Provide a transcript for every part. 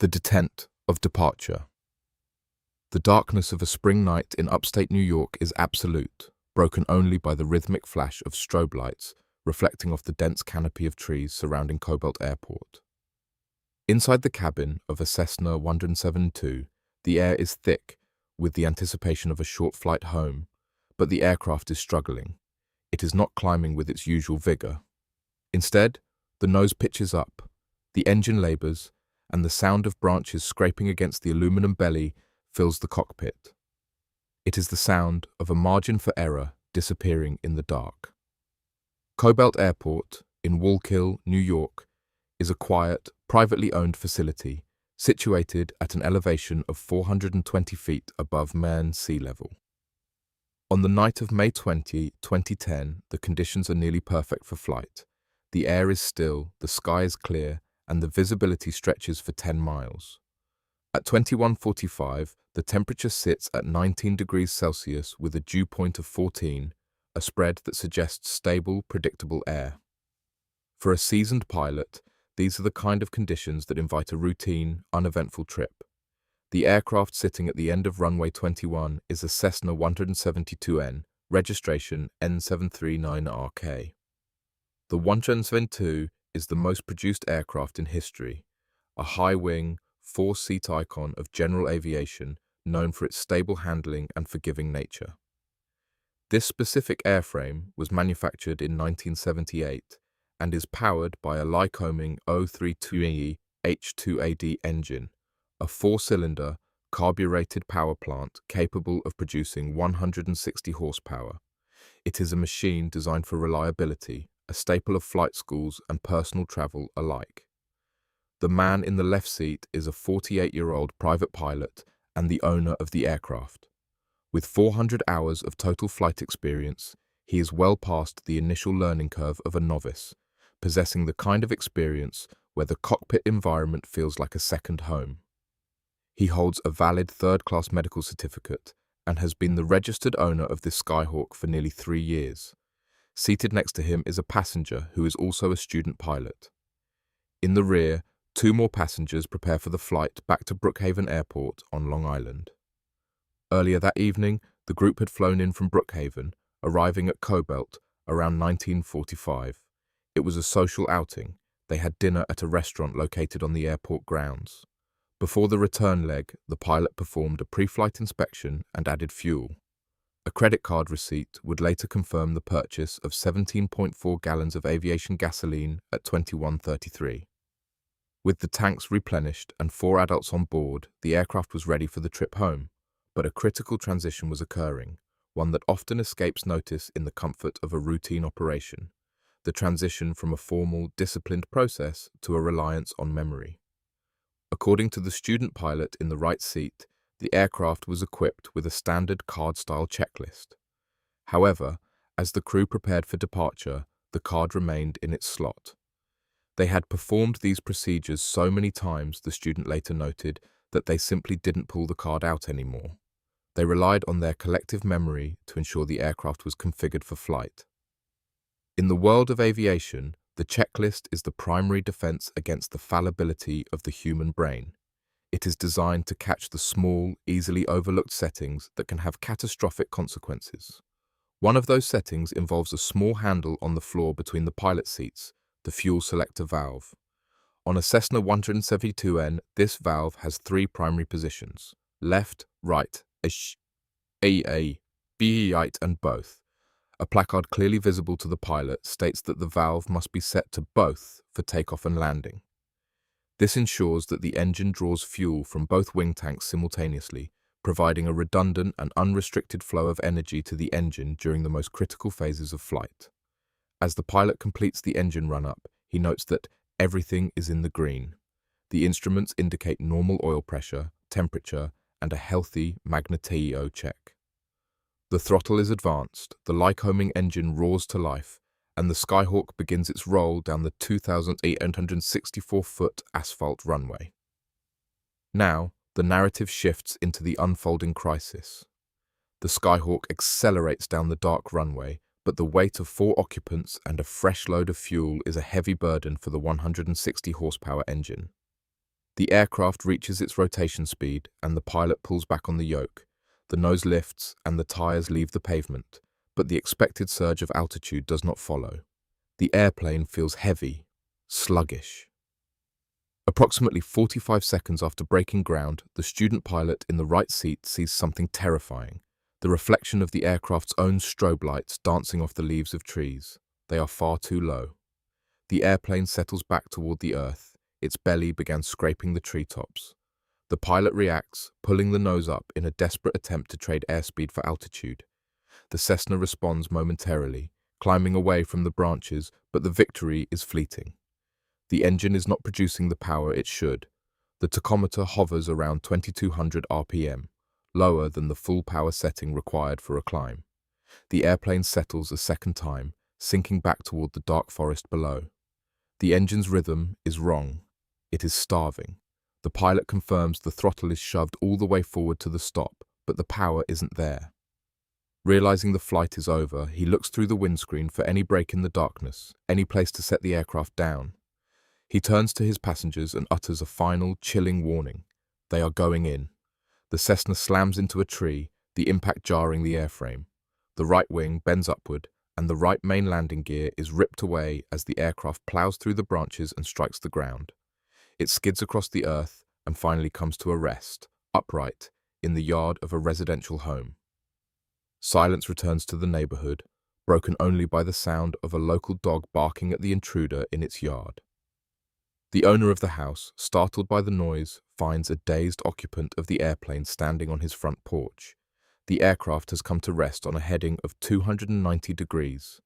The detent of departure. The darkness of a spring night in upstate New York is absolute, broken only by the rhythmic flash of strobe lights reflecting off the dense canopy of trees surrounding Kobelt Airport. Inside the cabin of a Cessna 172, the air is thick with the anticipation of a short flight home, but the aircraft is struggling. It is not climbing with its usual vigor. Instead, the nose pitches up, the engine labors, and the sound of branches scraping against the aluminum belly fills the cockpit. It is the sound of a margin for error disappearing in the dark. Kobelt Airport in Wallkill, New York, is a quiet, privately owned facility situated at an elevation of 420 feet above Main sea level. On the night of May 20, 2010, the conditions are nearly perfect for flight. The air is still, the sky is clear, and the visibility stretches for 10 miles. At 21:45, the temperature sits at 19 degrees Celsius with a dew point of 14, a spread that suggests stable, predictable air. For a seasoned pilot, these are the kind of conditions that invite a routine, uneventful trip. The aircraft sitting at the end of runway 21 is a Cessna 172N, registration N739RK. The 172 is the most produced aircraft in history, a high-wing, four-seat icon of general aviation known for its stable handling and forgiving nature. This specific airframe was manufactured in 1978 and is powered by a Lycoming 032E H2AD engine, a four-cylinder, carbureted power plant capable of producing 160 horsepower. It is a machine designed for reliability, a staple of flight schools and personal travel alike. The man in the left seat is a 48-year-old private pilot and the owner of the aircraft. With 400 hours of total flight experience, he is well past the initial learning curve of a novice, possessing the kind of experience where the cockpit environment feels like a second home. He holds a valid third-class medical certificate and has been the registered owner of this Skyhawk for nearly 3 years. Seated next to him is a passenger who is also a student pilot. In the rear, 2 more passengers prepare for the flight back to Brookhaven Airport on Long Island. Earlier that evening, the group had flown in from Brookhaven, arriving at Kobelt around 19:45. It was a social outing. They had dinner at a restaurant located on the airport grounds. Before the return leg, the pilot performed a pre-flight inspection and added fuel. A credit card receipt would later confirm the purchase of 17.4 gallons of aviation gasoline at 21:33. With the tanks replenished and 4 adults on board, the aircraft was ready for the trip home. But a critical transition was occurring, one that often escapes notice in the comfort of a routine operation, the transition from a formal, disciplined process to a reliance on memory. According to the student pilot in the right seat, the aircraft was equipped with a standard card-style checklist. However, as the crew prepared for departure, the card remained in its slot. They had performed these procedures so many times, the student later noted, that they simply didn't pull the card out anymore. They relied on their collective memory to ensure the aircraft was configured for flight. In the world of aviation, the checklist is the primary defense against the fallibility of the human brain. It is designed to catch the small, easily overlooked settings that can have catastrophic consequences. One of those settings involves a small handle on the floor between the pilot seats, the fuel selector valve. On a Cessna 172N, this valve has 3 primary positions: left, right, A, B, right, and both. A placard clearly visible to the pilot states that the valve must be set to both for takeoff and landing. This ensures that the engine draws fuel from both wing tanks simultaneously, providing a redundant and unrestricted flow of energy to the engine during the most critical phases of flight. As the pilot completes the engine run-up, he notes that everything is in the green. The instruments indicate normal oil pressure, temperature, and a healthy magnetio check. The throttle is advanced, the Lycoming engine roars to life, and the Skyhawk begins its roll down the 2,864-foot asphalt runway. Now, the narrative shifts into the unfolding crisis. The Skyhawk accelerates down the dark runway, but the weight of 4 occupants and a fresh load of fuel is a heavy burden for the 160 horsepower engine. The aircraft reaches its rotation speed and the pilot pulls back on the yoke. The nose lifts and the tires leave the pavement, but the expected surge of altitude does not follow. The airplane feels heavy, sluggish. Approximately 45 seconds after breaking ground, the student pilot in the right seat sees something terrifying, the reflection of the aircraft's own strobe lights dancing off the leaves of trees. They are far too low. The airplane settles back toward the earth. Its belly began scraping the treetops. The pilot reacts, pulling the nose up in a desperate attempt to trade airspeed for altitude. The Cessna responds momentarily, climbing away from the branches, but the victory is fleeting. The engine is not producing the power it should. The tachometer hovers around 2200 RPM, lower than the full power setting required for a climb. The airplane settles a second time, sinking back toward the dark forest below. The engine's rhythm is wrong. It is starving. The pilot confirms the throttle is shoved all the way forward to the stop, but the power isn't there. Realizing the flight is over, he looks through the windscreen for any break in the darkness, any place to set the aircraft down. He turns to his passengers and utters a final, chilling warning. They are going in. The Cessna slams into a tree, the impact jarring the airframe. The right wing bends upward, and the right main landing gear is ripped away as the aircraft plows through the branches and strikes the ground. It skids across the earth and finally comes to a rest, upright, in the yard of a residential home. Silence returns to the neighborhood, broken only by the sound of a local dog barking at the intruder in its yard. The owner of the house, startled by the noise, finds a dazed occupant of the airplane standing on his front porch. The aircraft has come to rest on a heading of 290 degrees,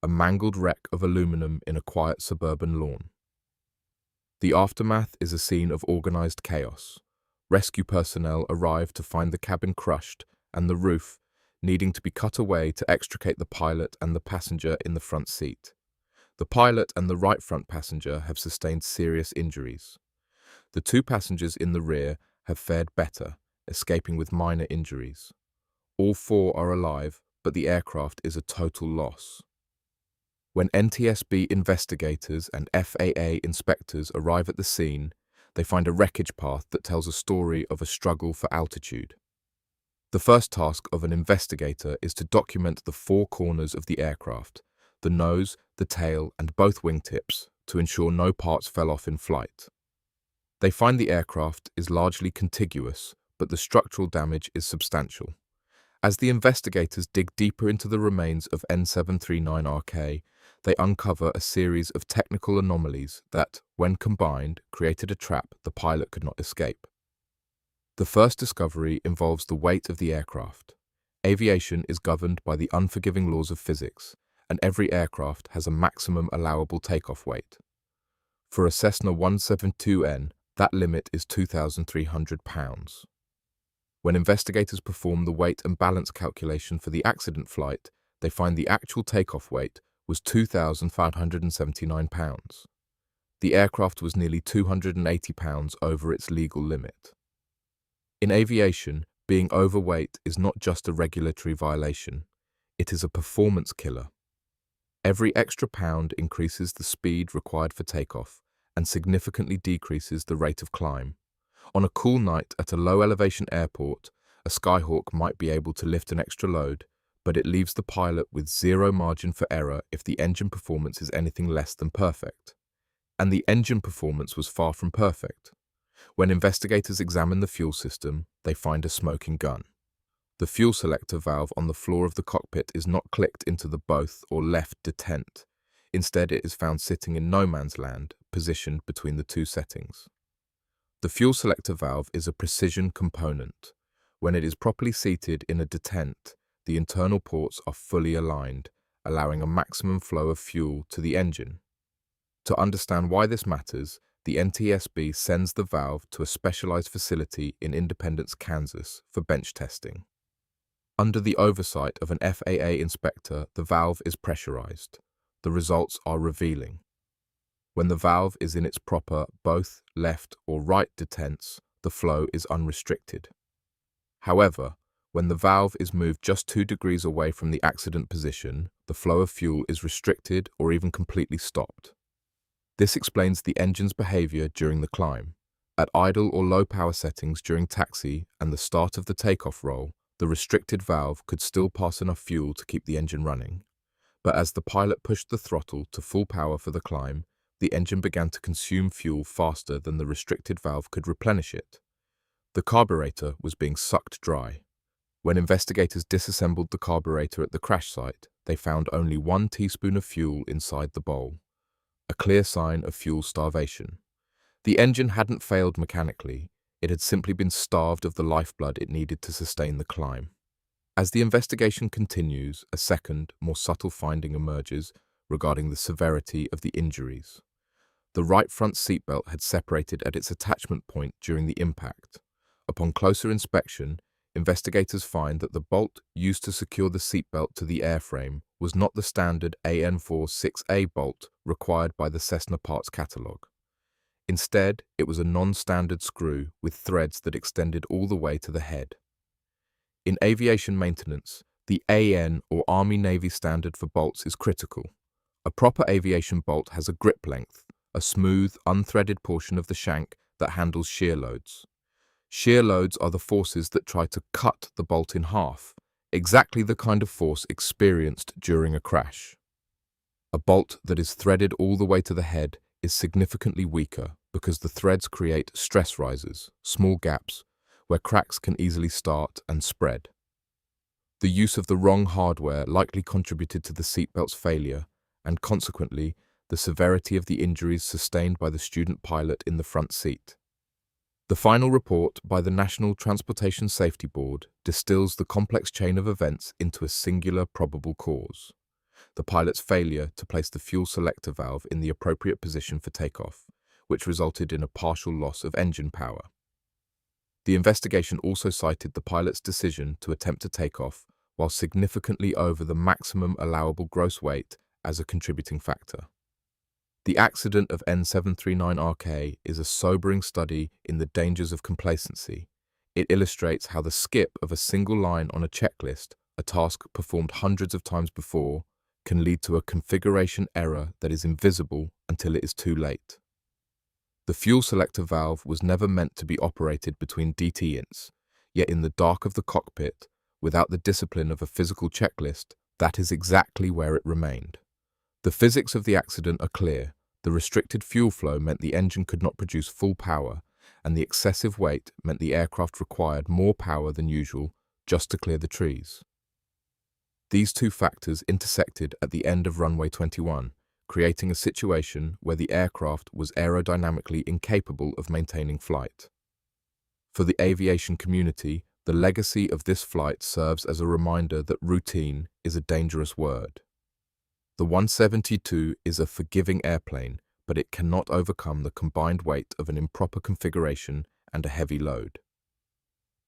a mangled wreck of aluminum in a quiet suburban lawn. The aftermath is a scene of organized chaos. Rescue personnel arrive to find the cabin crushed and the roof needing to be cut away to extricate the pilot and the passenger in the front seat. The pilot and the right front passenger have sustained serious injuries. The two passengers in the rear have fared better, escaping with minor injuries. All four are alive, but the aircraft is a total loss. When NTSB investigators and FAA inspectors arrive at the scene, they find a wreckage path that tells a story of a struggle for altitude. The first task of an investigator is to document the four corners of the aircraft, the nose, the tail, and both wingtips, to ensure no parts fell off in flight. They find the aircraft is largely contiguous, but the structural damage is substantial. As the investigators dig deeper into the remains of N739RK, they uncover a series of technical anomalies that, when combined, created a trap the pilot could not escape. The first discovery involves the weight of the aircraft. Aviation is governed by the unforgiving laws of physics, and every aircraft has a maximum allowable takeoff weight. For a Cessna 172N, that limit is 2,300 pounds. When investigators perform the weight and balance calculation for the accident flight, they find the actual takeoff weight was 2,579 pounds. The aircraft was nearly 280 pounds over its legal limit. In aviation, being overweight is not just a regulatory violation, it is a performance killer. Every extra pound increases the speed required for takeoff and significantly decreases the rate of climb. On a cool night at a low-elevation airport, a Skyhawk might be able to lift an extra load, but it leaves the pilot with zero margin for error if the engine performance is anything less than perfect. And the engine performance was far from perfect. When investigators examine the fuel system, they find a smoking gun. The fuel selector valve on the floor of the cockpit is not clicked into the both or left detent. Instead, it is found sitting in no man's land, positioned between the two settings. The fuel selector valve is a precision component. When it is properly seated in a detent, the internal ports are fully aligned, allowing a maximum flow of fuel to the engine. To understand why this matters, the NTSB sends the valve to a specialized facility in Independence, Kansas, for bench testing. Under the oversight of an FAA inspector, the valve is pressurized. The results are revealing. When the valve is in its proper both left or right detents, the flow is unrestricted. However, when the valve is moved just 2 degrees away from the accident position, the flow of fuel is restricted or even completely stopped. This explains the engine's behavior during the climb. At idle or low power settings during taxi and the start of the takeoff roll, the restricted valve could still pass enough fuel to keep the engine running. But as the pilot pushed the throttle to full power for the climb, the engine began to consume fuel faster than the restricted valve could replenish it. The carburetor was being sucked dry. When investigators disassembled the carburetor at the crash site, they found only 1 teaspoon of fuel inside the bowl, a clear sign of fuel starvation. The engine hadn't failed mechanically, it had simply been starved of the lifeblood it needed to sustain the climb. As the investigation continues, a second, more subtle finding emerges regarding the severity of the injuries. The right front seatbelt had separated at its attachment point during the impact. Upon closer inspection, investigators find that the bolt used to secure the seatbelt to the airframe was not the standard AN4-6A bolt required by the Cessna parts catalogue. Instead, it was a non-standard screw with threads that extended all the way to the head. In aviation maintenance, the AN or Army-Navy standard for bolts is critical. A proper aviation bolt has a grip length, a smooth, unthreaded portion of the shank that handles shear loads. Shear loads are the forces that try to cut the bolt in half, exactly the kind of force experienced during a crash. A bolt that is threaded all the way to the head is significantly weaker because the threads create stress risers, small gaps, where cracks can easily start and spread. The use of the wrong hardware likely contributed to the seatbelt's failure and, consequently, the severity of the injuries sustained by the student pilot in the front seat. The final report by the National Transportation Safety Board distills the complex chain of events into a singular probable cause: the pilot's failure to place the fuel selector valve in the appropriate position for takeoff, which resulted in a partial loss of engine power. The investigation also cited the pilot's decision to attempt to take off while significantly over the maximum allowable gross weight as a contributing factor. The accident of N739RK is a sobering study in the dangers of complacency. It illustrates how the skip of a single line on a checklist, a task performed hundreds of times before, can lead to a configuration error that is invisible until it is too late. The fuel selector valve was never meant to be operated between detents, yet in the dark of the cockpit, without the discipline of a physical checklist, that is exactly where it remained. The physics of the accident are clear. The restricted fuel flow meant the engine could not produce full power, and the excessive weight meant the aircraft required more power than usual just to clear the trees. These two factors intersected at the end of runway 21, creating a situation where the aircraft was aerodynamically incapable of maintaining flight. For the aviation community, the legacy of this flight serves as a reminder that routine is a dangerous word. The 172 is a forgiving airplane, but it cannot overcome the combined weight of an improper configuration and a heavy load.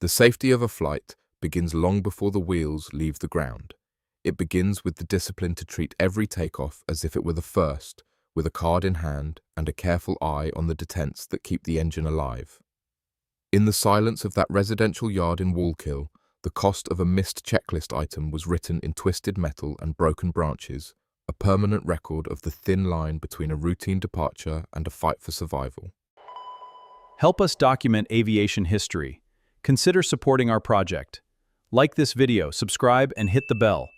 The safety of a flight begins long before the wheels leave the ground. It begins with the discipline to treat every takeoff as if it were the first, with a card in hand and a careful eye on the detents that keep the engine alive. In the silence of that residential yard in Wallkill, the cost of a missed checklist item was written in twisted metal and broken branches, a permanent record of the thin line between a routine departure and a fight for survival. Help us document aviation history. Consider supporting our project. Like this video, subscribe, and hit the bell.